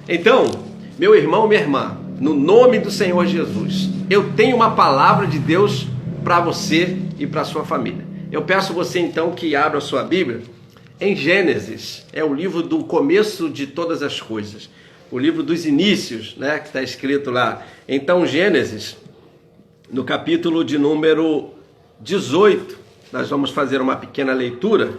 Então, meu irmão, minha irmã, no nome do Senhor Jesus, eu tenho uma palavra de Deus para você e para sua família. Eu peço você então que abra a sua Bíblia em Gênesis, é o livro do começo de todas as coisas, o livro dos inícios, né, que está escrito lá. Então, Gênesis, no capítulo de número 18, nós vamos fazer uma pequena leitura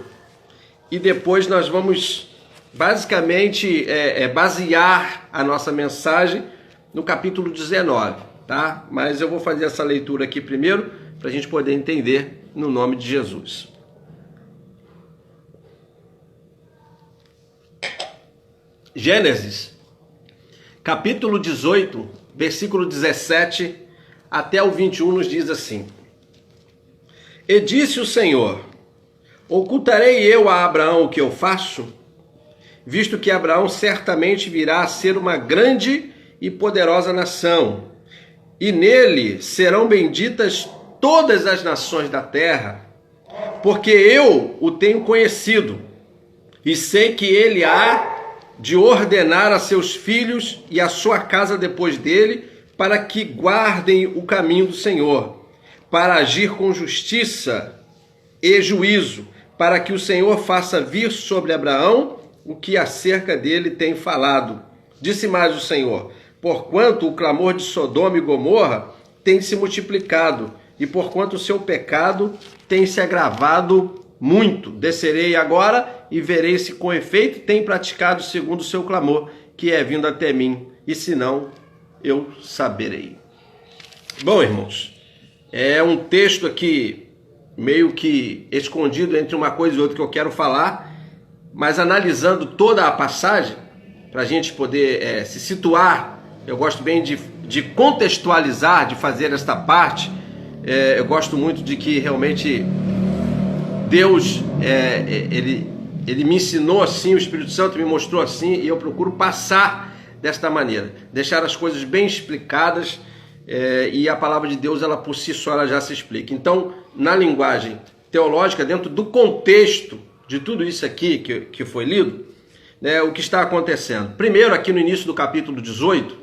e depois nós vamos basicamente basear a nossa mensagem no capítulo 19, tá? Mas eu vou fazer essa leitura aqui primeiro para a gente poder entender no nome de Jesus. Gênesis, capítulo 18, versículo 17 até o 21 nos diz assim: E disse o Senhor: Ocultarei eu a Abraão o que eu faço? Visto que Abraão certamente virá a ser uma grande e poderosa nação, e nele serão benditas todas as nações da terra, porque eu o tenho conhecido, e sei que ele há de ordenar a seus filhos e a sua casa depois dele, para que guardem o caminho do Senhor, para agir com justiça e juízo, para que o Senhor faça vir sobre Abraão o que acerca dele tem falado. Disse mais o Senhor: Porquanto o clamor de Sodoma e Gomorra tem se multiplicado, e porquanto o seu pecado tem se agravado muito, descerei agora e verei se com efeito tem praticado segundo o seu clamor, que é vindo até mim, e se não, eu saberei. Bom, irmãos, é um texto aqui meio que escondido entre uma coisa e outra que eu quero falar, mas analisando toda a passagem, para a gente poder se situar, eu gosto bem de contextualizar, de fazer esta parte. Eu gosto muito de que realmente Deus, ele me ensinou assim, o Espírito Santo me mostrou assim, e eu procuro passar desta maneira, deixar as coisas bem explicadas, e a palavra de Deus, ela por si só, ela já se explica. Então, na linguagem teológica, dentro do contexto de tudo isso aqui que foi lido, né, o que está acontecendo? Primeiro, aqui no início do capítulo 18,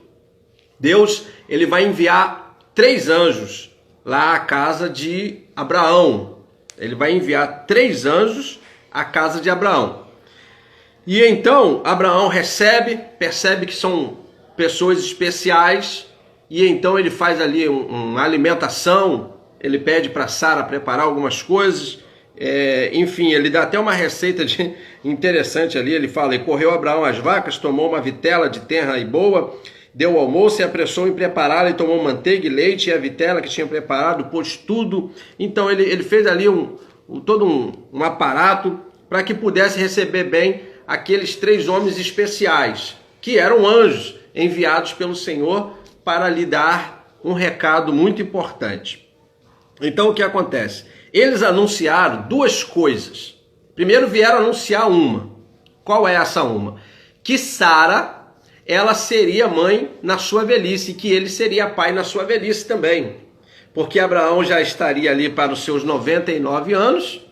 Deus, ele vai enviar 3 anjos lá à casa de Abraão. Ele vai enviar 3 anjos à casa de Abraão. E então, Abraão percebe que são pessoas especiais, e então ele faz ali uma alimentação, ele pede para Sara preparar algumas coisas, enfim, ele dá até uma receita interessante ali. Ele fala: E correu Abraão às vacas, tomou uma vitela de tenra e boa, deu o almoço e apressou em prepará-la, e tomou manteiga e leite, e a vitela que tinha preparado, pôs tudo. Então ele fez ali todo um aparato para que pudesse receber bem aqueles 3 homens especiais, que eram anjos enviados pelo Senhor para lhe dar um recado muito importante. Então o que acontece? Eles anunciaram 2 coisas. Primeiro vieram anunciar uma. Qual é essa uma? Que Sara, ela seria mãe na sua velhice, e que ele seria pai na sua velhice também. Porque Abraão já estaria ali para os seus 99 anos,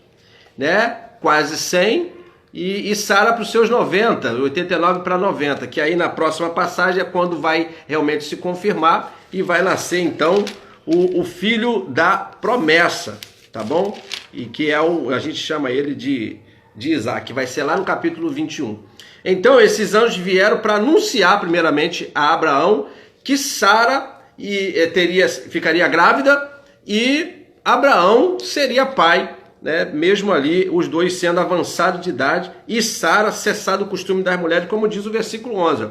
né? Quase 100, e Sara para os seus 90, 89 para 90, que aí na próxima passagem é quando vai realmente se confirmar e vai nascer então o filho da promessa, tá bom? E que a gente chama ele de Isaac, que vai ser lá no capítulo 21. Então esses anjos vieram para anunciar primeiramente a Abraão que Sara ficaria grávida e Abraão seria pai, né? Mesmo ali os dois sendo avançados de idade, e Sara cessado o costume das mulheres, como diz o versículo 11.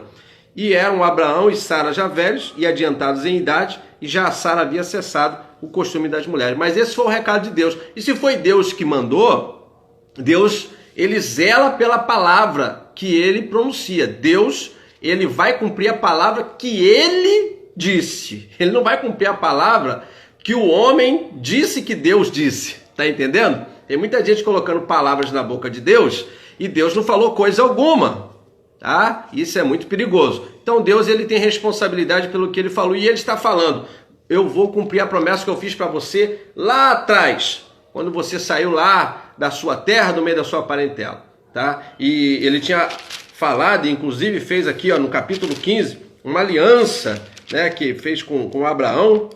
E eram Abraão e Sara já velhos e adiantados em idade, e já Sara havia cessado o costume das mulheres. Mas esse foi o recado de Deus. E se foi Deus que mandou, Deus, ele zela pela palavra que ele pronuncia. Deus, ele vai cumprir a palavra que ele disse. Ele não vai cumprir a palavra que o homem disse que Deus disse. Tá entendendo? Tem muita gente colocando palavras na boca de Deus e Deus não falou coisa alguma. Tá? Isso é muito perigoso. Então Deus, ele tem responsabilidade pelo que ele falou, e ele está falando: eu vou cumprir a promessa que eu fiz para você lá atrás, quando você saiu lá da sua terra, do meio da sua parentela, tá? E ele tinha falado, e inclusive fez aqui no capítulo 15, uma aliança, né, que fez com Abraão,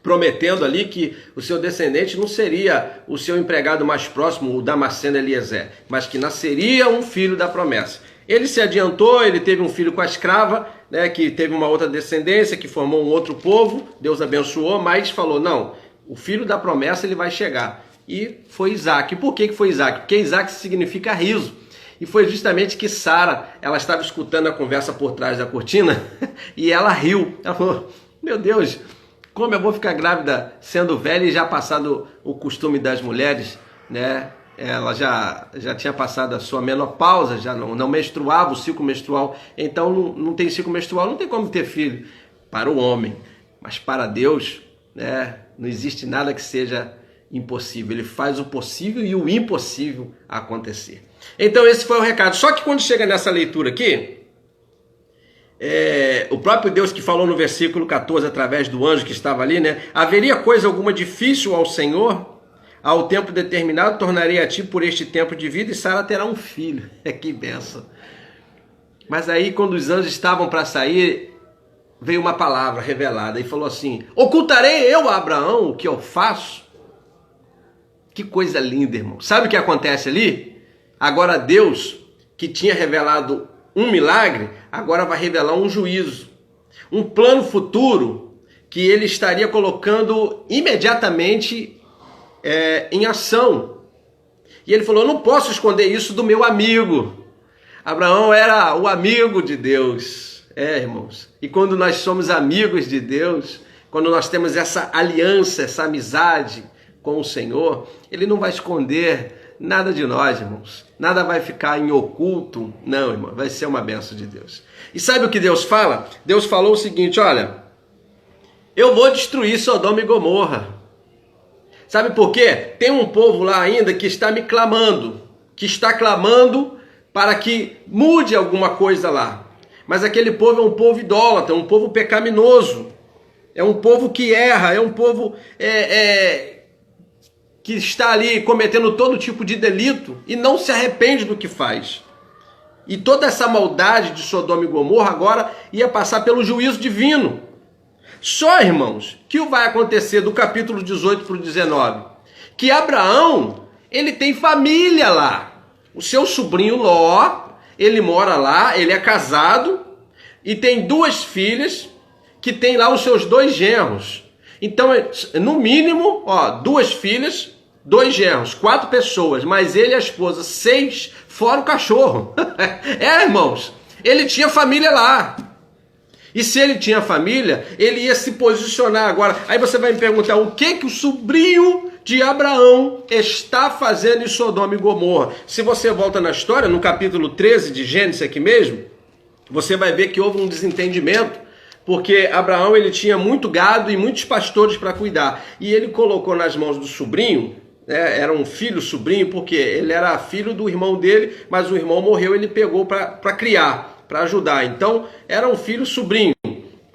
prometendo ali que o seu descendente não seria o seu empregado mais próximo, o Damasceno Eliezer, mas que nasceria um filho da promessa. Ele se adiantou, ele teve um filho com a escrava, né, que teve uma outra descendência, que formou um outro povo, Deus abençoou, mas falou, não, o filho da promessa ele vai chegar. E foi Isaac. Por que foi Isaac? Porque Isaac significa riso. E foi justamente que Sara, ela estava escutando a conversa por trás da cortina e ela riu. Ela falou, meu Deus, como eu vou ficar grávida sendo velha e já passado o costume das mulheres, né? Ela já tinha passado a sua menopausa, já não menstruava, o ciclo menstrual. Então não tem ciclo menstrual, não tem como ter filho para o homem. Mas para Deus, né, não existe nada que seja impossível. Ele faz o possível e o impossível acontecer. Então esse foi o recado. Só que quando chega nessa leitura aqui, o próprio Deus que falou no versículo 14 através do anjo que estava ali, né? Haveria coisa alguma difícil ao Senhor? Ao tempo determinado tornarei a ti por este tempo de vida e Sara terá um filho. Que benção. Mas aí quando os anjos estavam para sair, veio uma palavra revelada e falou assim, ocultarei eu a Abraão o que eu faço? Que coisa linda, irmão. Sabe o que acontece ali? Agora Deus, que tinha revelado um milagre, agora vai revelar um juízo. Um plano futuro que ele estaria colocando imediatamente em ação. E ele falou, eu não posso esconder isso do meu amigo. Abraão era o amigo de Deus. Irmãos. E quando nós somos amigos de Deus, quando nós temos essa aliança, essa amizade com o Senhor, Ele não vai esconder nada de nós, irmãos. Nada vai ficar em oculto. Não, irmão, vai ser uma bênção de Deus. E sabe o que Deus fala? Deus falou o seguinte, olha, eu vou destruir Sodoma e Gomorra. Sabe por quê? Tem um povo lá ainda que está me clamando, que está clamando para que mude alguma coisa lá. Mas aquele povo é um povo idólatra, um povo pecaminoso, é um povo que erra, é um povo que está ali cometendo todo tipo de delito e não se arrepende do que faz. E toda essa maldade de Sodoma e Gomorra agora ia passar pelo juízo divino. Só, irmãos, que o vai acontecer do capítulo 18 para o 19, que Abraão, ele tem família lá. O seu sobrinho Ló, ele mora lá, ele é casado e tem 2 filhas que tem lá os seus 2 genros. Então, no mínimo, 2 filhas, 2 genros, 4 pessoas, mas ele e a esposa, 6, fora o cachorro. Irmãos, ele tinha família lá. E se ele tinha família, ele ia se posicionar agora. Aí você vai me perguntar, o que o sobrinho de Abraão está fazendo em Sodoma e Gomorra? Se você volta na história, no capítulo 13 de Gênesis aqui mesmo, você vai ver que houve um desentendimento, porque Abraão ele tinha muito gado e muitos pastores para cuidar. E ele colocou nas mãos do sobrinho, era um filho sobrinho, porque ele era filho do irmão dele, mas o irmão morreu, ele pegou para criar, para ajudar. Então, era um filho sobrinho,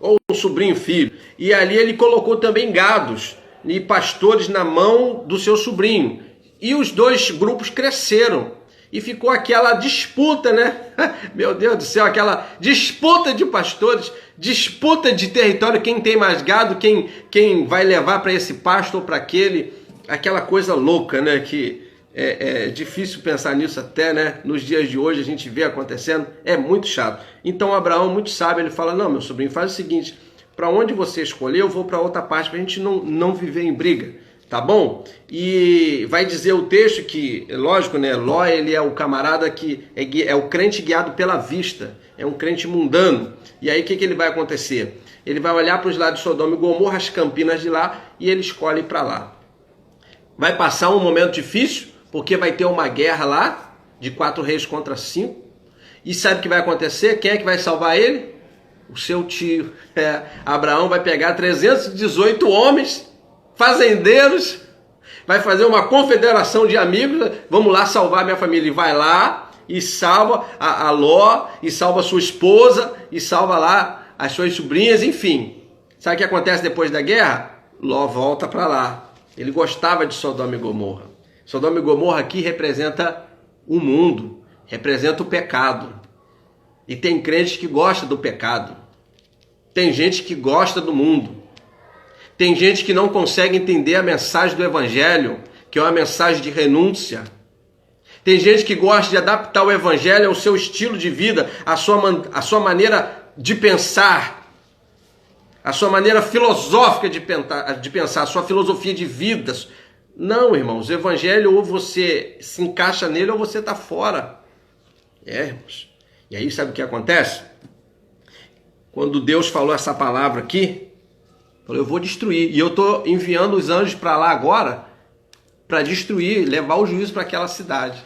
ou um sobrinho filho. E ali ele colocou também gados e pastores na mão do seu sobrinho. E os 2 grupos cresceram. E ficou aquela disputa, né? Meu Deus do céu, aquela disputa de pastores, disputa de território, quem tem mais gado, quem vai levar para esse pasto ou para aquele. Aquela coisa louca, né? Que é difícil pensar nisso até, né? Nos dias de hoje a gente vê acontecendo, é muito chato. Então Abraão, muito sábio, ele fala, não, meu sobrinho, faz o seguinte, para onde você escolher, eu vou para outra parte, para a gente não viver em briga, tá bom? E vai dizer o texto que, lógico, né? Ló, ele é o camarada que é o crente guiado pela vista, é um crente mundano. E aí o que ele vai acontecer? Ele vai olhar para os lados de Sodoma e Gomorra, as campinas de lá, e ele escolhe ir para lá. Vai passar um momento difícil, porque vai ter uma guerra lá, de 4 reis contra 5. E sabe o que vai acontecer? Quem é que vai salvar ele? O seu tio. Abraão vai pegar 318 homens, fazendeiros, vai fazer uma confederação de amigos, vamos lá salvar minha família. E vai lá e salva a Ló, e salva a sua esposa, e salva lá as suas sobrinhas, enfim. Sabe o que acontece depois da guerra? Ló volta para lá. Ele gostava de Sodoma e Gomorra. Sodoma e Gomorra aqui representa o mundo, representa o pecado. E tem crente que gosta do pecado. Tem gente que gosta do mundo. Tem gente que não consegue entender a mensagem do Evangelho, que é uma mensagem de renúncia. Tem gente que gosta de adaptar o Evangelho ao seu estilo de vida, à sua maneira de pensar, a sua maneira filosófica de pensar, a sua filosofia de vida. Não, irmãos, o Evangelho ou você se encaixa nele ou você está fora. Irmãos. E aí sabe o que acontece? Quando Deus falou essa palavra aqui, falou, eu vou destruir. E eu estou enviando os anjos para lá agora, para destruir, levar o juízo para aquela cidade.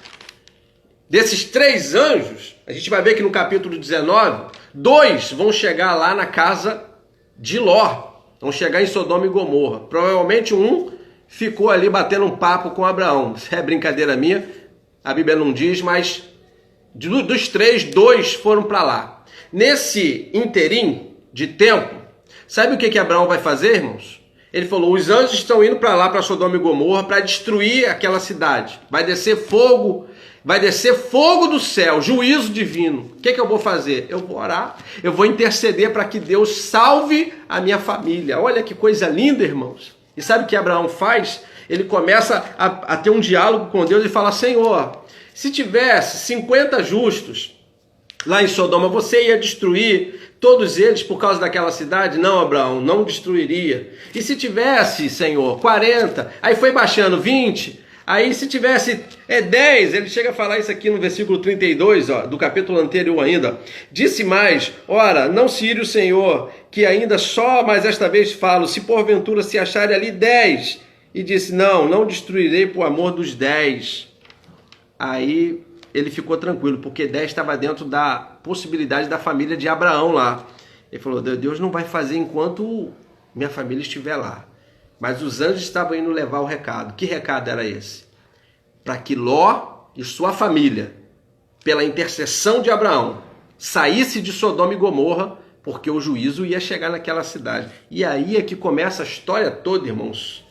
Desses 3 anjos, a gente vai ver que no capítulo 19, 2 vão chegar lá na casa de Ló. Vão chegar em Sodoma e Gomorra. Provavelmente um ficou ali batendo um papo com Abraão. Isso é brincadeira minha, a Bíblia não diz, mas dos 3, 2 foram para lá. Nesse interim de tempo, sabe o que Abraão vai fazer, irmãos? Ele falou, os anjos estão indo para lá, para Sodoma e Gomorra, para destruir aquela cidade. Vai descer fogo do céu, juízo divino. O que eu vou fazer? Eu vou orar, eu vou interceder para que Deus salve a minha família. Olha que coisa linda, irmãos. E sabe o que Abraão faz? Ele começa a ter um diálogo com Deus e fala, Senhor, se tivesse 50 justos lá em Sodoma, você ia destruir todos eles por causa daquela cidade? Não, Abraão, não destruiria. E se tivesse, Senhor, 40, aí foi baixando 20, aí se tivesse 10, ele chega a falar isso aqui no versículo 32, do capítulo anterior ainda. Disse mais, ora, não se ire o Senhor, que ainda só mais esta vez falo, se porventura se acharem ali 10. E disse, não destruirei por amor dos 10. Aí ele ficou tranquilo, porque 10 estava dentro da possibilidade da família de Abraão lá. Ele falou, Deus não vai fazer enquanto minha família estiver lá. Mas os anjos estavam indo levar o recado. Que recado era esse? Para que Ló e sua família, pela intercessão de Abraão, saísse de Sodoma e Gomorra, porque o juízo ia chegar naquela cidade. E aí é que começa a história toda, irmãos.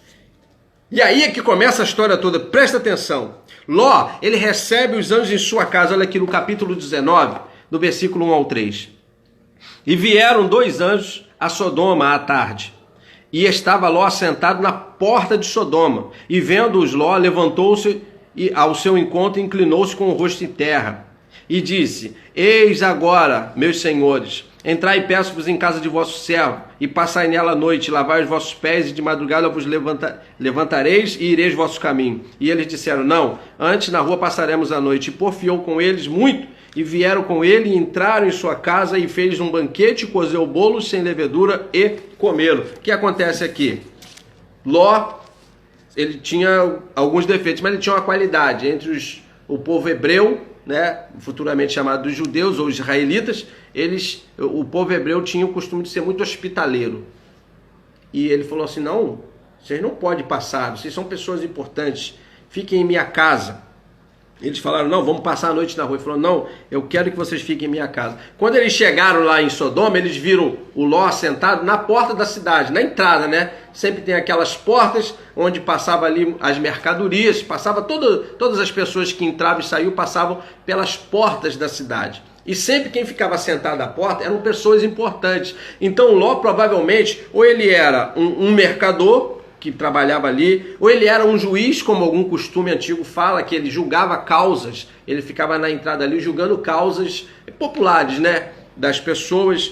E aí é que começa a história toda. Presta atenção. Ló, ele recebe os anjos em sua casa. Olha aqui no capítulo 19, do versículo 1 ao 3. E vieram 2 anjos a Sodoma à tarde. E estava Ló sentado na porta de Sodoma. E vendo-os, Ló levantou-se e ao seu encontro inclinou-se com o rosto em terra. E disse, eis agora, meus senhores, entrai e peço-vos em casa de vosso servo, e passai nela a noite, lavai os vossos pés, e de madrugada vos levantareis e ireis vosso caminho. E eles disseram, não, antes na rua passaremos a noite. E porfiou com eles muito, e vieram com ele, e entraram em sua casa, e fez um banquete, cozeu bolos sem levedura, e comeram. O que acontece aqui? Ló, ele tinha alguns defeitos, mas ele tinha uma qualidade entre o povo hebreu, né, futuramente chamado dos judeus ou israelitas. O povo hebreu tinha o costume de ser muito hospitaleiro. E ele falou assim, não, vocês não podem passar, vocês são pessoas importantes, fiquem em minha casa. Eles falaram, não, vamos passar a noite na rua. Ele falou, não, eu quero que vocês fiquem em minha casa. Quando eles chegaram lá em Sodoma, eles viram o Ló sentado na porta da cidade, na entrada, né? Sempre tem aquelas portas onde passava ali as mercadorias, passava todas as pessoas que entravam e saíam, passavam pelas portas da cidade. E sempre quem ficava sentado à porta eram pessoas importantes. Então Ló provavelmente, ou ele era um mercador, que trabalhava ali, ou ele era um juiz, como algum costume antigo fala, que ele julgava causas, ele ficava na entrada ali julgando causas populares, né, das pessoas,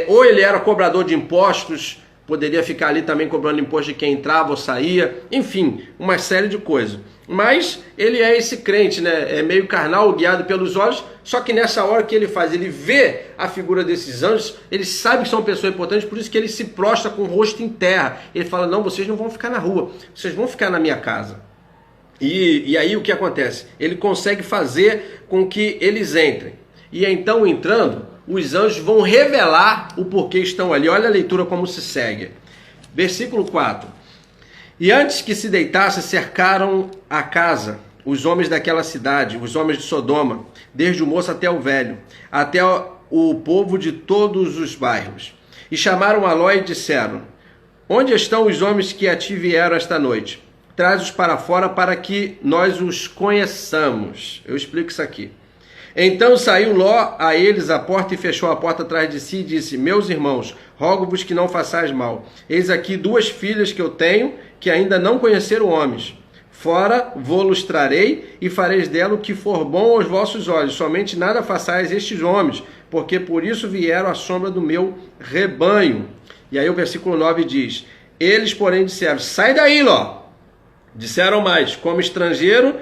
ou ele era cobrador de impostos, poderia ficar ali também cobrando imposto de quem entrava ou saía, enfim, uma série de coisas. Mas ele é esse crente, né? É meio carnal, guiado pelos olhos, só que nessa hora que ele faz, ele vê a figura desses anjos, ele sabe que são pessoas importantes, por isso que ele se prostra com o rosto em terra. Ele fala, não, vocês não vão ficar na rua, vocês vão ficar na minha casa. E aí o que acontece? Ele consegue fazer com que eles entrem. E então, entrando, os anjos vão revelar o porquê estão ali. Olha a leitura como se segue. Versículo 4. E antes que se deitasse, cercaram a casa os homens daquela cidade, os homens de Sodoma, desde o moço até o velho, até o povo de todos os bairros. E chamaram a Ló e disseram, onde estão os homens que a ti vieram esta noite? Traz-os para fora para que nós os conheçamos. Eu explico isso aqui. Então saiu Ló a eles à porta e fechou a porta atrás de si e disse: meus irmãos, rogo-vos que não façais mal. Eis aqui 2 filhas que eu tenho, que ainda não conheceram homens. Fora vô-los trarei e fareis dela o que for bom aos vossos olhos. Somente nada façais estes homens, porque por isso vieram à sombra do meu rebanho. E aí o versículo 9 diz: eles, porém, disseram: sai daí, Ló. Disseram mais: como estrangeiro,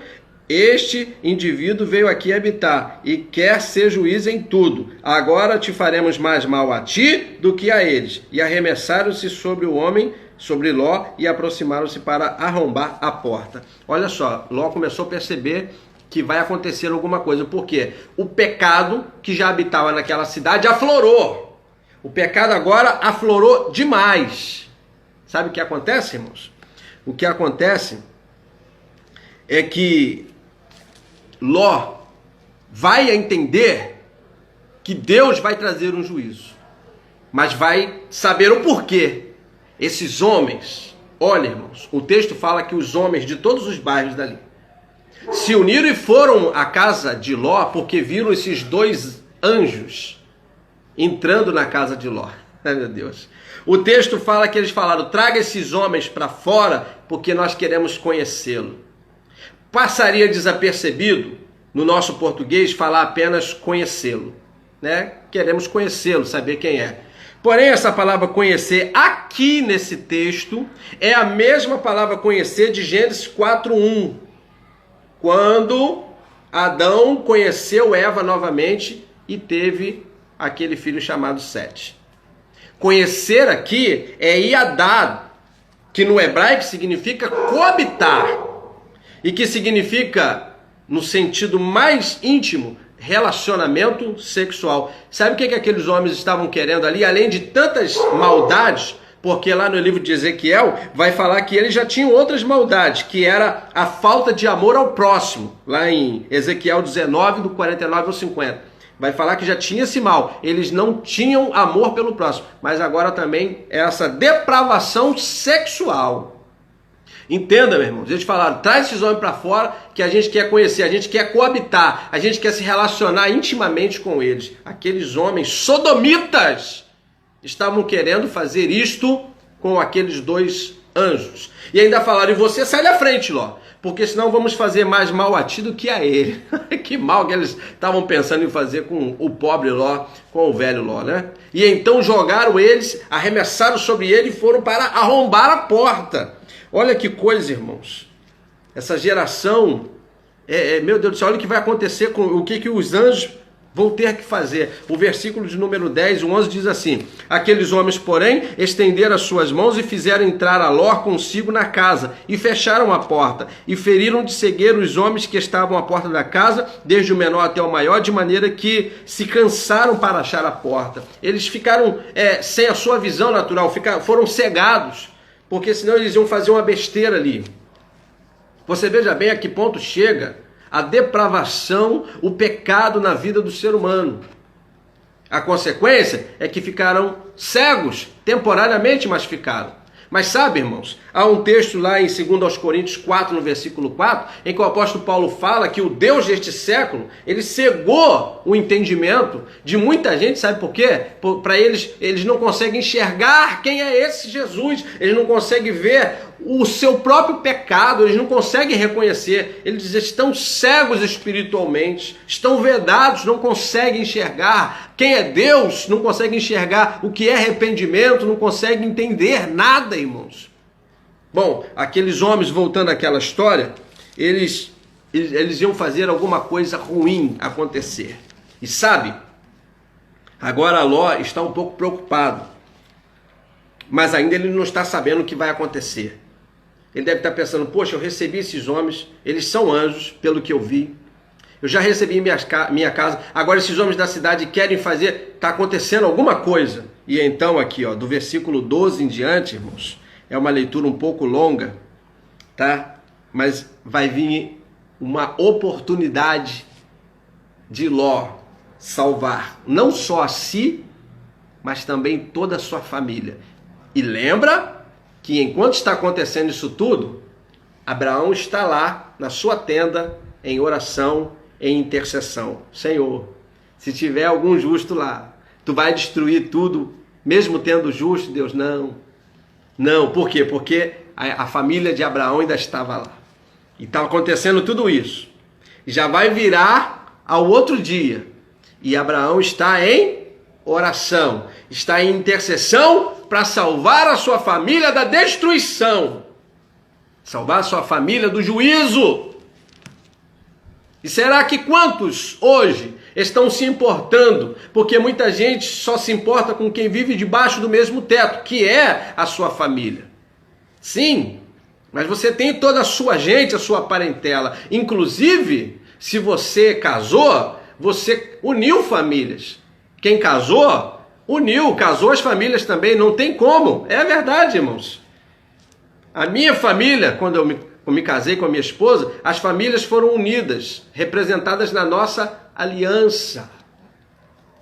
este indivíduo veio aqui habitar e quer ser juiz em tudo. Agora te faremos mais mal a ti do que a eles. E arremessaram-se sobre o homem, sobre Ló, e aproximaram-se para arrombar a porta. Olha só, Ló começou a perceber que vai acontecer alguma coisa. Por quê? O pecado que já habitava naquela cidade aflorou. O pecado agora aflorou demais. Sabe o que acontece, irmãos? O que acontece é que Ló vai entender que Deus vai trazer um juízo, mas vai saber o porquê. Esses homens, olha, irmãos, o texto fala que os homens de todos os bairros dali se uniram e foram à casa de Ló porque viram esses 2 anjos entrando na casa de Ló. Ai, meu Deus. O texto fala que eles falaram: traga esses homens para fora porque nós queremos conhecê-lo. Passaria desapercebido no nosso português falar apenas conhecê-lo, né? Queremos conhecê-lo, saber quem é. Porém, essa palavra conhecer aqui nesse texto é a mesma palavra conhecer de Gênesis 4:1, quando Adão conheceu Eva novamente e teve aquele filho chamado Sete. Conhecer aqui é iadad, que no hebraico significa coabitar, e que significa, no sentido mais íntimo, relacionamento sexual. Sabe o que aqueles homens estavam querendo ali? Além de tantas maldades, porque lá no livro de Ezequiel vai falar que eles já tinham outras maldades, que era a falta de amor ao próximo, lá em Ezequiel 19, do 49 ao 50. Vai falar que já tinha esse mal, eles não tinham amor pelo próximo, mas agora também essa depravação sexual. Entenda, meus irmãos, eles falaram: traz esses homens para fora que a gente quer conhecer, a gente quer coabitar, a gente quer se relacionar intimamente com eles. Aqueles homens sodomitas estavam querendo fazer isto com aqueles 2 anjos. E ainda falaram: e você sai da frente, Ló, porque senão vamos fazer mais mal a ti do que a ele. Que mal que eles estavam pensando em fazer com o pobre Ló, com o velho Ló, né? E então jogaram eles, arremessaram sobre ele e foram para arrombar a porta. Olha que coisa, irmãos. Essa geração, meu Deus do céu, olha o que vai acontecer, com o que os anjos vão ter que fazer. O versículo de número 10, o 11 diz assim: aqueles homens, porém, estenderam as suas mãos e fizeram entrar a Ló consigo na casa, e fecharam a porta, e feriram de cegueira os homens que estavam à porta da casa, desde o menor até o maior, de maneira que se cansaram para achar a porta. Eles ficaram sem a sua visão natural, foram cegados, porque senão eles iam fazer uma besteira ali. Você veja bem a que ponto chega a depravação, o pecado na vida do ser humano. A consequência é que ficaram cegos, temporariamente, mas ficaram. Mas sabe, irmãos, há um texto lá em 2 Coríntios 4, no versículo 4, em que o apóstolo Paulo fala que o Deus deste século, ele cegou o entendimento de muita gente, sabe por quê? Para eles não conseguem enxergar quem é esse Jesus, eles não conseguem ver o seu próprio pecado, eles não conseguem reconhecer, eles estão cegos espiritualmente, estão vedados, não conseguem enxergar quem é Deus, não conseguem enxergar o que é arrependimento, não conseguem entender nada, irmãos. Bom, aqueles homens, voltando àquela história, eles iam fazer alguma coisa ruim acontecer. E sabe, agora Ló está um pouco preocupado, mas ainda ele não está sabendo o que vai acontecer. Ele deve estar pensando: poxa, eu recebi esses homens, eles são anjos, pelo que eu vi. Eu já recebi minha casa, agora esses homens da cidade querem fazer, está acontecendo alguma coisa. E então aqui, ó, do versículo 12 em diante, irmãos, é uma leitura um pouco longa, tá? Mas vai vir uma oportunidade de Ló salvar não só a si, mas também toda a sua família. E lembra que enquanto está acontecendo isso tudo, Abraão está lá na sua tenda em oração em intercessão. Senhor, se tiver algum justo lá, tu vai destruir tudo, mesmo tendo justo, Deus? Não. Não, por quê? Porque a família de Abraão ainda estava lá. E está acontecendo tudo isso. Já vai virar ao outro dia. E Abraão está em oração, está em intercessão para salvar a sua família da destruição. Salvar a sua família do juízo. E será que quantos hoje estão se importando? Porque muita gente só se importa com quem vive debaixo do mesmo teto, que é a sua família. Sim, mas você tem toda a sua gente, a sua parentela. Inclusive, se você casou, você uniu famílias. Quem casou, casou as famílias também. Não tem como. É verdade, irmãos. A minha família, quando eu me casei com a minha esposa, as famílias foram unidas, representadas na nossa aliança.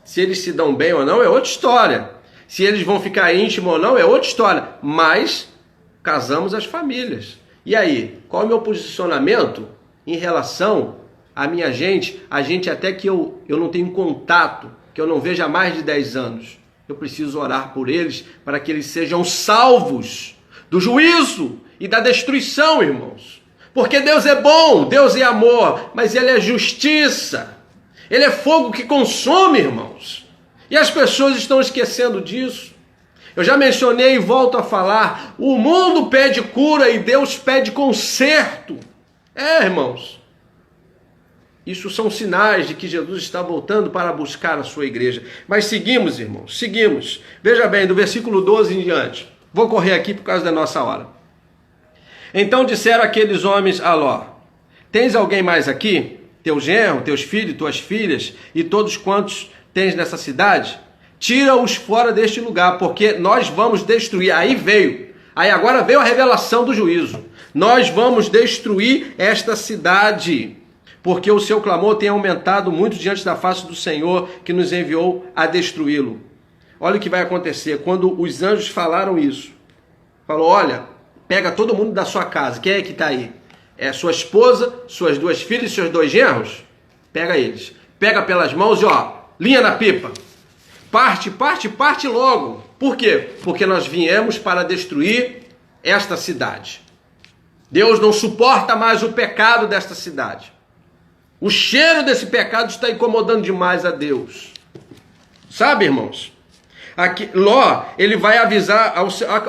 Se eles se dão bem ou não é outra história. Se eles vão ficar íntimos ou não é outra história. Mas casamos as famílias. E aí, qual é o meu posicionamento em relação à minha gente? A gente até que eu não tenho contato, que eu não vejo há mais de 10 anos. Eu preciso orar por eles para que eles sejam salvos do juízo e da destruição, irmãos. Porque Deus é bom, Deus é amor, mas Ele é justiça. Ele é fogo que consome, irmãos. E as pessoas estão esquecendo disso. Eu já mencionei e volto a falar, o mundo pede cura e Deus pede conserto. Irmãos. Isso são sinais de que Jesus está voltando para buscar a sua igreja. Mas seguimos, irmãos, seguimos. Veja bem, do versículo 12 em diante. Vou correr aqui por causa da nossa hora. Então disseram aqueles homens a Ló: tens alguém mais aqui? Teu genro, teus filhos, tuas filhas e todos quantos tens nessa cidade? Tira-os fora deste lugar, porque nós vamos destruir. Aí agora veio a revelação do juízo. Nós vamos destruir esta cidade, porque o seu clamor tem aumentado muito diante da face do Senhor, que nos enviou a destruí-lo. Olha o que vai acontecer quando os anjos falaram isso. Falou: olha, pega todo mundo da sua casa. Quem é que está aí? É sua esposa, suas 2 filhas e seus 2 genros? Pega eles. Pega pelas mãos e linha na pipa. Parte logo. Por quê? Porque nós viemos para destruir esta cidade. Deus não suporta mais o pecado desta cidade. O cheiro desse pecado está incomodando demais a Deus. Sabe, irmãos? Aqui, Ló, ele vai avisar,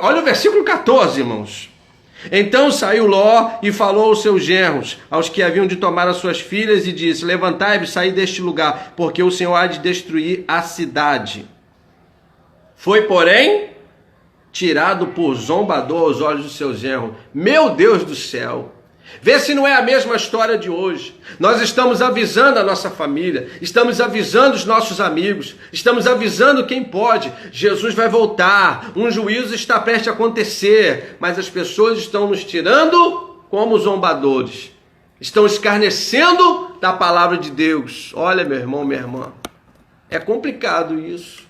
olha o versículo 14, irmãos. Então saiu Ló e falou aos seus genros, aos que haviam de tomar as suas filhas, e disse: levantai-vos e saí deste lugar, porque o Senhor há de destruir a cidade. Foi, porém, tirado por zombador aos olhos do seu genro. Meu Deus do céu! Vê se não é a mesma história de hoje. Nós estamos avisando a nossa família, estamos avisando os nossos amigos, estamos avisando quem pode. Jesus vai voltar, um juízo está prestes a acontecer, mas as pessoas estão nos tirando como zombadores. Estão escarnecendo da palavra de Deus. Olha, meu irmão, minha irmã, é complicado isso.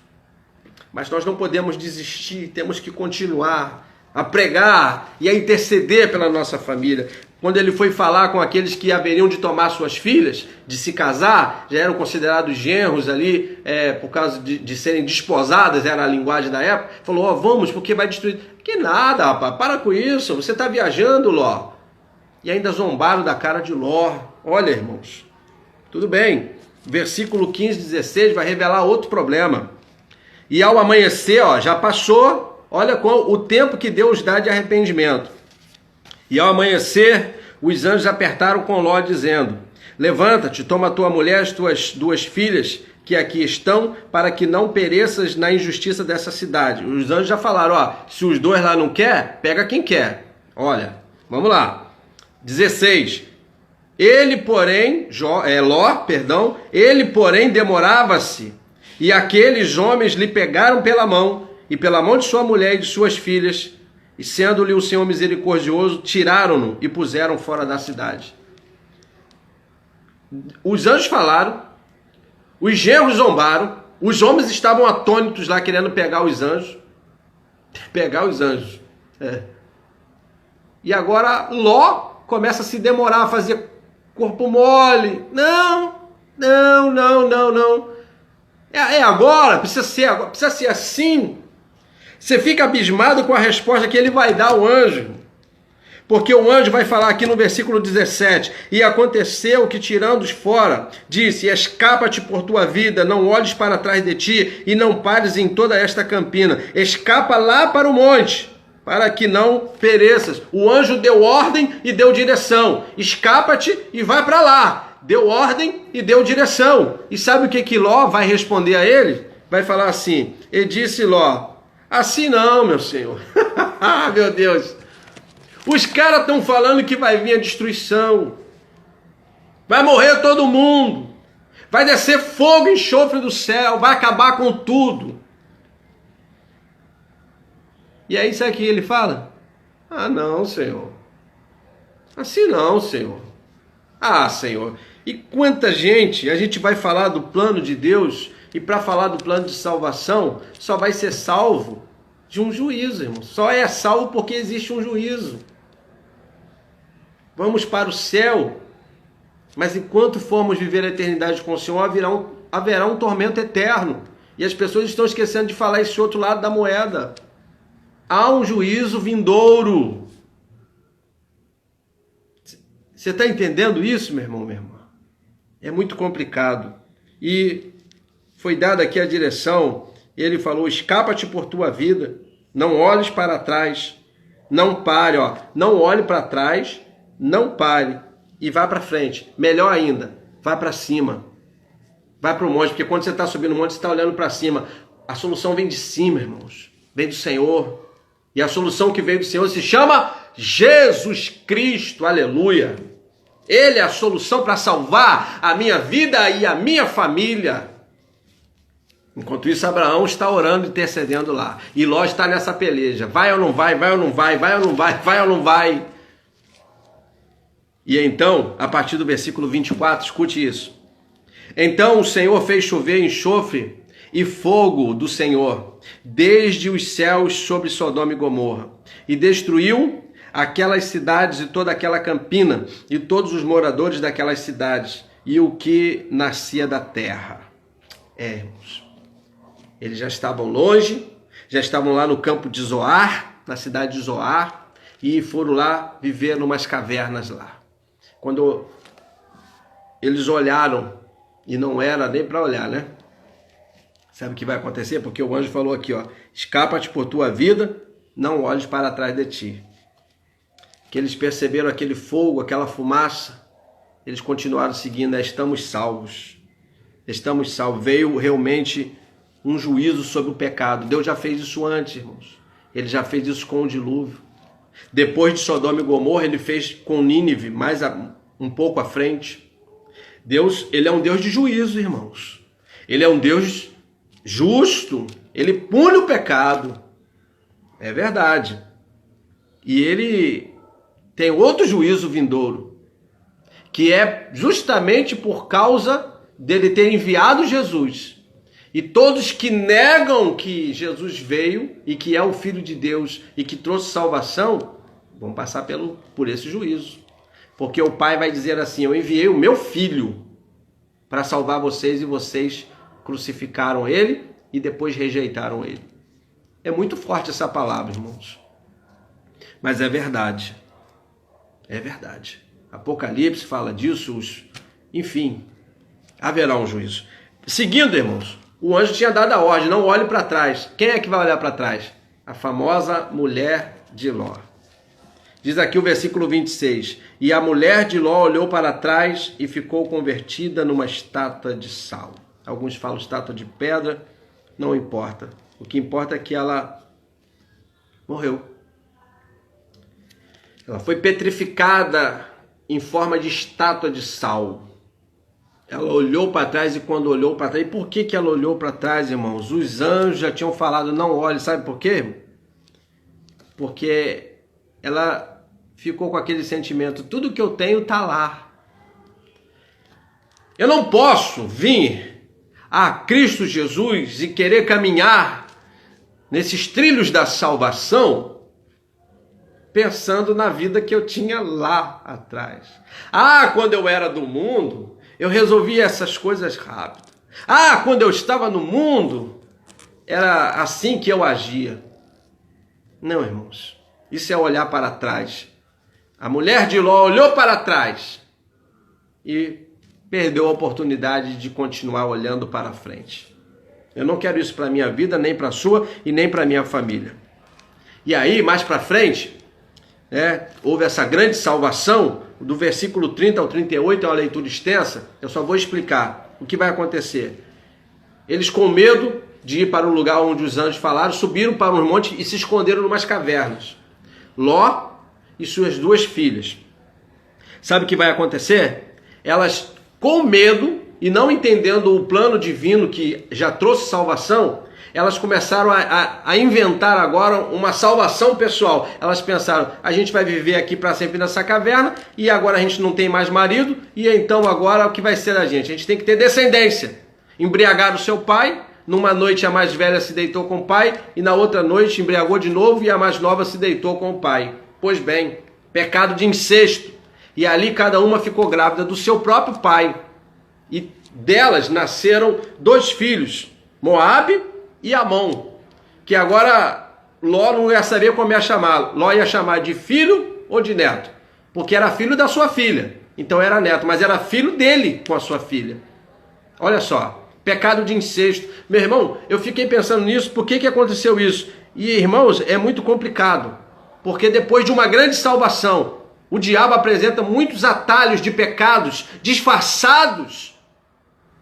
Mas nós não podemos desistir, temos que continuar a pregar e a interceder pela nossa família. Quando ele foi falar com aqueles que haveriam de tomar suas filhas, de se casar, já eram considerados genros ali, por causa de serem desposadas, era a linguagem da época, falou: vamos, porque vai destruir. Que nada, rapaz, para com isso, você está viajando, Ló. E ainda zombaram da cara de Ló. Olha, irmãos, tudo bem, versículo 15, 16 vai revelar outro problema. E ao amanhecer, já passou, olha o tempo que Deus dá de arrependimento. E ao amanhecer, os anjos apertaram com Ló, dizendo: levanta-te, toma tua mulher, as tuas 2 filhas, que aqui estão, para que não pereças na injustiça dessa cidade. Os anjos já falaram: se os 2 lá não quer, pega quem quer. Olha, vamos lá. 16. Ele, porém, demorava-se, e aqueles homens lhe pegaram pela mão, e pela mão de sua mulher e de suas filhas, e sendo-lhe o Senhor misericordioso, tiraram-no e puseram fora da cidade. Os anjos falaram, os genros zombaram, os homens estavam atônitos lá querendo pegar os anjos. E agora Ló começa a se demorar a fazer corpo mole. Não, não, não, não, não. É agora, precisa ser assim. Você fica abismado com a resposta que ele vai dar ao anjo. Porque o anjo vai falar aqui no versículo 17, e aconteceu que, tirando-os fora, disse, escapa-te por tua vida, não olhes para trás de ti, e não pares em toda esta campina, escapa lá para o monte, para que não pereças. O anjo deu ordem e deu direção, escapa-te e vai para lá, deu ordem e deu direção. E sabe o que Ló vai responder a ele? Vai falar assim, e disse Ló, assim não, meu senhor, meu Deus, os caras estão falando que vai vir a destruição, vai morrer todo mundo, vai descer fogo e enxofre do céu, vai acabar com tudo. E aí sabe o que ele fala? Ah não, Senhor, assim não, Senhor. Ah, Senhor, e quanta gente, a gente vai falar do plano de Deus, e para falar do plano de salvação, só vai ser salvo de um juízo, irmão. Só é salvo porque existe um juízo. Vamos para o céu, mas enquanto formos viver a eternidade com o Senhor, haverá um tormento eterno. E as pessoas estão esquecendo de falar esse outro lado da moeda. Há um juízo vindouro. Você está entendendo isso, meu irmão, minha irmã? É muito complicado. E foi dada aqui a direção, ele falou, escapa-te por tua vida, não olhes para trás, não pare, não olhe para trás, não pare e vá para frente. Melhor ainda, vá para cima. Vai para o monte, porque quando você está subindo o monte, você está olhando para cima. A solução vem de cima, irmãos. Vem do Senhor. E a solução que veio do Senhor se chama Jesus Cristo. Aleluia. Ele é a solução para salvar a minha vida e a minha família. Enquanto isso, Abraão está orando e intercedendo lá. E Ló está nessa peleja. Vai ou não vai? Vai ou não vai? Vai ou não vai? Vai ou não vai? E então, a partir do versículo 24, escute isso. Então o Senhor fez chover enxofre e fogo do Senhor, desde os céus sobre Sodoma e Gomorra, e destruiu aquelas cidades e toda aquela campina, e todos os moradores daquelas cidades, e o que nascia da terra. Irmãos, eles já estavam longe, já estavam lá no campo de Zoar, na cidade de Zoar, e foram lá viver numas cavernas lá. Quando eles olharam, e não era nem para olhar, né? Sabe o que vai acontecer? Porque o anjo falou aqui, escapa-te por tua vida, não olhes para trás de ti. Que eles perceberam aquele fogo, aquela fumaça, eles continuaram seguindo, estamos salvos. Estamos salvos. Veio realmente um juízo sobre o pecado. Deus já fez isso antes, irmãos. Ele já fez isso com o dilúvio. Depois de Sodoma e Gomorra, ele fez com Nínive, mais um pouco à frente. Deus, ele é um Deus de juízo, irmãos. Ele é um Deus justo. Ele pune o pecado. É verdade. E ele tem outro juízo vindouro, que é justamente por causa dele ter enviado Jesus. E todos que negam que Jesus veio e que é o Filho de Deus e que trouxe salvação, vão passar por esse juízo. Porque o Pai vai dizer assim, eu enviei o meu Filho para salvar vocês e vocês crucificaram ele e depois rejeitaram ele. É muito forte essa palavra, irmãos. Mas é verdade. É verdade. Apocalipse fala disso, enfim, haverá um juízo. Seguindo, irmãos, o anjo tinha dado a ordem, não olhe para trás. Quem é que vai olhar para trás? A famosa mulher de Ló. Diz aqui o versículo 26. E a mulher de Ló olhou para trás e ficou convertida numa estátua de sal. Alguns falam estátua de pedra, não importa. O que importa é que ela morreu. Ela foi petrificada em forma de estátua de sal. Ela olhou para trás e quando olhou para trás... E por que ela olhou para trás, irmãos? Os anjos já tinham falado, não olhe. Sabe por quê? Porque ela ficou com aquele sentimento, tudo que eu tenho está lá. Eu não posso vir a Cristo Jesus e querer caminhar nesses trilhos da salvação pensando na vida que eu tinha lá atrás. Ah, quando eu era do mundo, eu resolvia essas coisas rápido. Ah, quando eu estava no mundo, era assim que eu agia. Não, irmãos, isso é olhar para trás. A mulher de Ló olhou para trás e perdeu a oportunidade de continuar olhando para frente. Eu não quero isso para a minha vida, nem para a sua e nem para a minha família. E aí, mais para frente, houve essa grande salvação, do versículo 30 ao 38, é uma leitura extensa, eu só vou explicar o que vai acontecer. Eles, com medo de ir para o lugar onde os anjos falaram, subiram para um monte e se esconderam em umas cavernas. Ló e suas duas filhas. Sabe o que vai acontecer? Elas, com medo e não entendendo o plano divino que já trouxe salvação, elas começaram a inventar agora uma salvação pessoal. Elas pensaram, a gente vai viver aqui para sempre nessa caverna e agora a gente não tem mais marido e então agora o que vai ser da gente? A gente tem que ter descendência. Embriagaram o seu pai, numa noite a mais velha se deitou com o pai e na outra noite embriagou de novo e a mais nova se deitou com o pai. Pois bem, pecado de incesto. E ali cada uma ficou grávida do seu próprio pai. E delas nasceram dois filhos, Moabe e Amon, que agora Ló não ia saber como ia chamar. Ló ia chamar de filho ou de neto, porque era filho da sua filha, então era neto, mas era filho dele com a sua filha. Olha só, pecado de incesto. Meu irmão, eu fiquei pensando nisso, por que aconteceu isso? E irmãos, é muito complicado, porque depois de uma grande salvação, o diabo apresenta muitos atalhos de pecados disfarçados.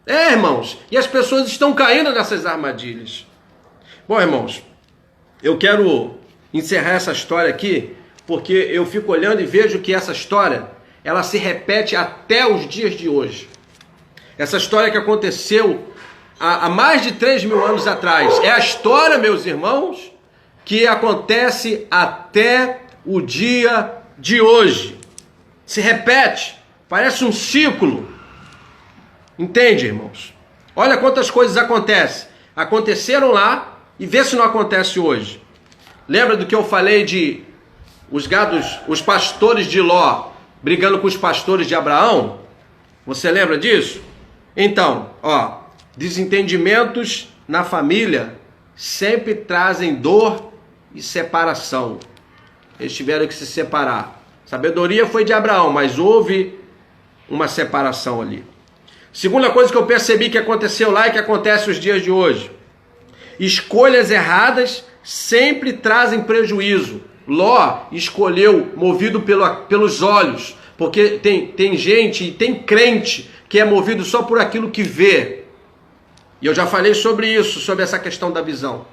Irmãos, e as pessoas estão caindo nessas armadilhas. Bom, irmãos, eu quero encerrar essa história aqui, porque eu fico olhando e vejo que essa história, ela se repete até os dias de hoje. Essa história que aconteceu há mais de 3.000 anos atrás, é a história, meus irmãos, que acontece até o dia de hoje. Se repete, parece um ciclo. Entende, irmãos? Olha quantas coisas aconteceram lá e vê se não acontece hoje. Lembra do que eu falei de os pastores de Ló brigando com os pastores de Abraão? Você lembra disso? Então, desentendimentos na família sempre trazem dor e separação. Eles tiveram que se separar. Sabedoria foi de Abraão, mas houve uma separação ali. Segunda coisa que eu percebi que aconteceu lá e que acontece nos dias de hoje. Escolhas erradas sempre trazem prejuízo. Ló escolheu movido pelos olhos, porque tem gente, tem crente que é movido só por aquilo que vê. E eu já falei sobre isso, sobre essa questão da visão.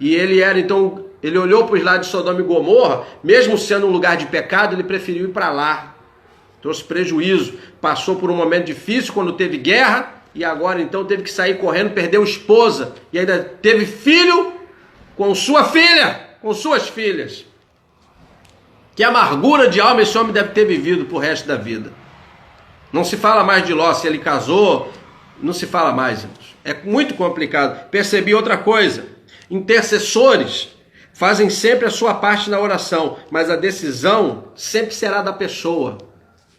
E ele olhou para os lados de Sodoma e Gomorra, mesmo sendo um lugar de pecado, ele preferiu ir para lá. Trouxe prejuízo, passou por um momento difícil quando teve guerra, e agora então teve que sair correndo, perdeu esposa, e ainda teve filho com sua filha, com suas filhas. Que amargura de alma esse homem deve ter vivido pro resto da vida. Não se fala mais de Ló, se ele casou, não se fala mais, irmãos. É muito complicado. Percebi outra coisa, intercessores fazem sempre a sua parte na oração, mas a decisão sempre será da pessoa.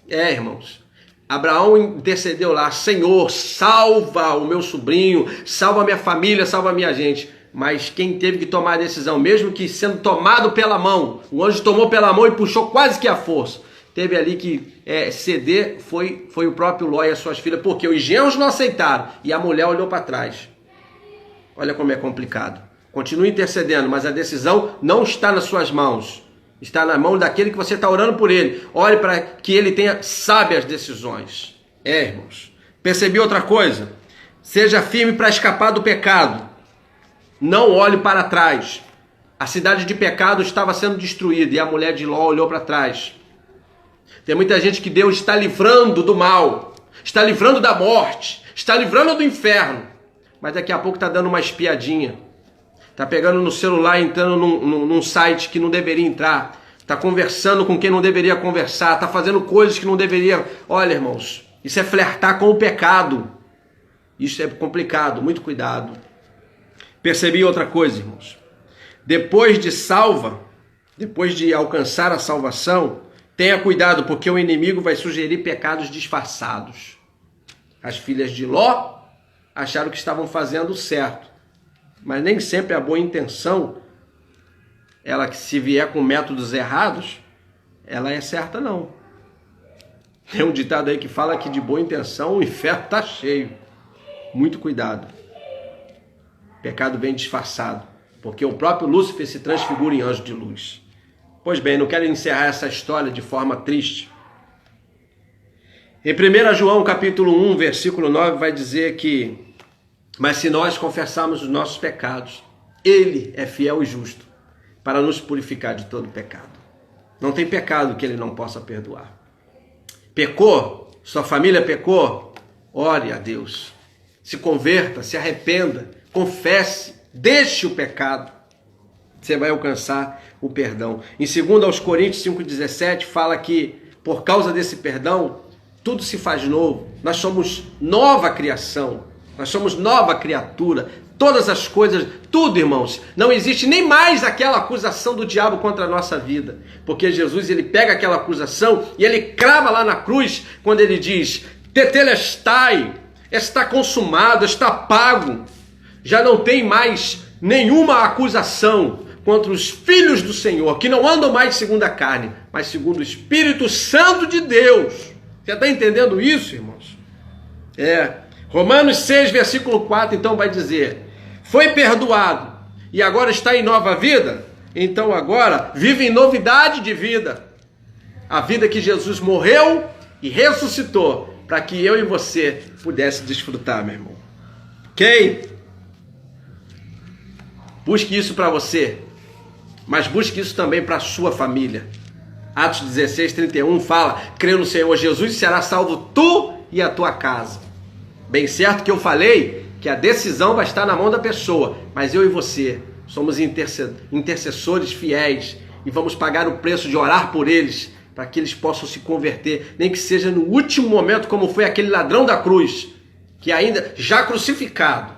Irmãos, Abraão intercedeu lá, Senhor, salva o meu sobrinho, salva a minha família, salva a minha gente. Mas quem teve que tomar a decisão, mesmo que sendo tomado pela mão, o anjo tomou pela mão e puxou quase que à força, teve ali que ceder, foi o próprio Ló e as suas filhas, porque os genros não aceitaram e a mulher olhou para trás. Olha como é complicado. Continue intercedendo, mas a decisão não está nas suas mãos. Está na mão daquele que você está orando por ele. Ore para que ele tenha sábias decisões. Irmãos. Percebi outra coisa? Seja firme para escapar do pecado. Não olhe para trás. A cidade de pecado estava sendo destruída e a mulher de Ló olhou para trás. Tem muita gente que Deus está livrando do mal, está livrando da morte, está livrando do inferno. Mas daqui a pouco está dando uma espiadinha. Está pegando no celular, entrando num site que não deveria entrar. Está conversando com quem não deveria conversar. Está fazendo coisas que não deveria. Olha, irmãos, isso é flertar com o pecado. Isso é complicado, muito cuidado. Percebi outra coisa, irmãos. Depois de salva, depois de alcançar a salvação, tenha cuidado, porque o inimigo vai sugerir pecados disfarçados. As filhas de Ló acharam que estavam fazendo certo, mas nem sempre a boa intenção, ela que se vier com métodos errados, ela é certa não. Tem um ditado aí que fala que de boa intenção o inferno está cheio. Muito cuidado. O pecado vem disfarçado, porque o próprio Lúcifer se transfigura em anjo de luz. Pois bem, não quero encerrar essa história de forma triste. Em 1 João capítulo 1, versículo 9, vai dizer que: mas se nós confessarmos os nossos pecados, Ele é fiel e justo para nos purificar de todo pecado. Não tem pecado que Ele não possa perdoar. Pecou? Sua família pecou? Ore a Deus. Se converta, se arrependa, confesse, deixe o pecado. Você vai alcançar o perdão. Em 2 Coríntios 5,17 fala que por causa desse perdão, tudo se faz novo. Nós somos nova criação. Nós somos nova criatura. Todas as coisas, tudo, irmãos. Não existe nem mais aquela acusação do diabo contra a nossa vida. Porque Jesus, ele pega aquela acusação e ele crava lá na cruz, quando ele diz: tetelestai, está consumado, está pago. Já não tem mais nenhuma acusação contra os filhos do Senhor, que não andam mais segundo a carne, mas segundo o Espírito Santo de Deus. Você está entendendo isso, irmãos? Romanos 6, versículo 4, então vai dizer: foi perdoado e agora está em nova vida, então agora vive em novidade de vida. A vida que Jesus morreu e ressuscitou, para que eu e você pudesse desfrutar, meu irmão. Ok? Busque isso para você, mas busque isso também para a sua família. Atos 16, 31 fala: crê no Senhor Jesus e será salvo tu e a tua casa. Bem certo que eu falei que a decisão vai estar na mão da pessoa, mas eu e você somos intercessores fiéis e vamos pagar o preço de orar por eles, para que eles possam se converter, nem que seja no último momento, como foi aquele ladrão da cruz, que ainda já crucificado.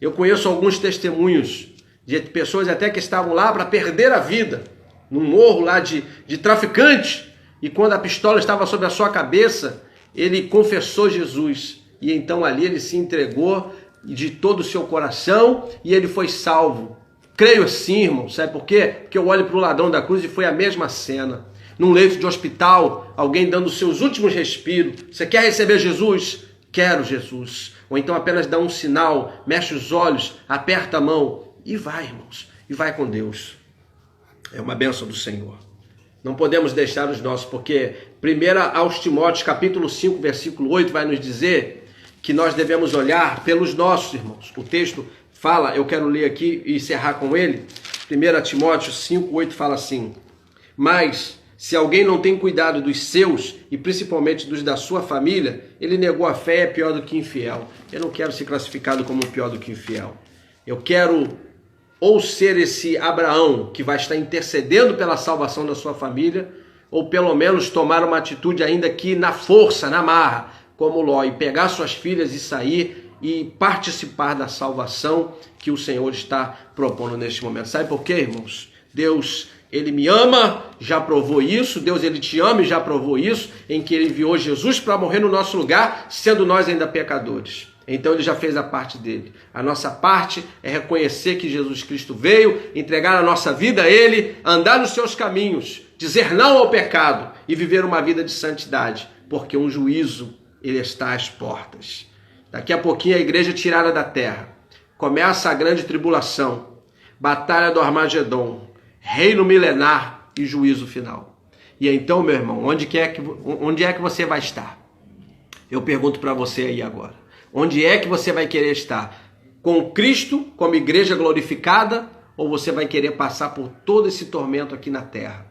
Eu conheço alguns testemunhos de pessoas até que estavam lá para perder a vida, num morro lá de traficante, e quando a pistola estava sobre a sua cabeça, ele confessou Jesus, e então ali ele se entregou de todo o seu coração, e ele foi salvo. Creio assim, irmão, sabe por quê? Porque eu olho para o ladrão da cruz e foi a mesma cena. Num leito de hospital, alguém dando os seus últimos respiros. Você quer receber Jesus? Quero Jesus. Ou então apenas dá um sinal, mexe os olhos, aperta a mão e vai, irmãos, e vai com Deus. É uma bênção do Senhor. Não podemos deixar os nossos, porque 1 aos Timóteos, capítulo 5, versículo 8, vai nos dizer que nós devemos olhar pelos nossos, irmãos. O texto fala, eu quero ler aqui e encerrar com ele. 1 Timóteo 5, 8 fala assim: mas se alguém não tem cuidado dos seus, e principalmente dos da sua família, ele negou a fé e é pior do que infiel. Eu não quero ser classificado como pior do que infiel. Eu quero ou ser esse Abraão que vai estar intercedendo pela salvação da sua família, ou pelo menos tomar uma atitude ainda que na força, na marra, como Ló, e pegar suas filhas e sair e participar da salvação que o Senhor está propondo neste momento. Sabe por quê, irmãos? Deus, Ele me ama, já provou isso. Deus, Ele te ama e já provou isso, em que Ele enviou Jesus para morrer no nosso lugar, sendo nós ainda pecadores. Então Ele já fez a parte dele. A nossa parte é reconhecer que Jesus Cristo veio, entregar a nossa vida a Ele, andar nos seus caminhos, dizer não ao pecado e viver uma vida de santidade, porque um juízo, ele está às portas. Daqui a pouquinho a igreja é tirada da terra. Começa a grande tribulação, batalha do Armagedon, reino milenar e juízo final. E então, meu irmão, onde é que você vai estar? Eu pergunto para você aí agora. Onde é que você vai querer estar? Com Cristo, como igreja glorificada, ou você vai querer passar por todo esse tormento aqui na terra?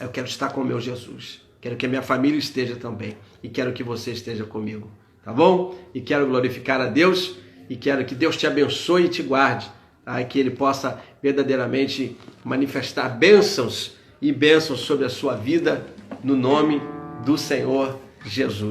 Eu quero estar com o meu Jesus. Quero que a minha família esteja também. E quero que você esteja comigo. Tá bom? E quero glorificar a Deus. E quero que Deus te abençoe e te guarde. Tá? E que Ele possa verdadeiramente manifestar bênçãos e bênçãos sobre a sua vida. No nome do Senhor Jesus.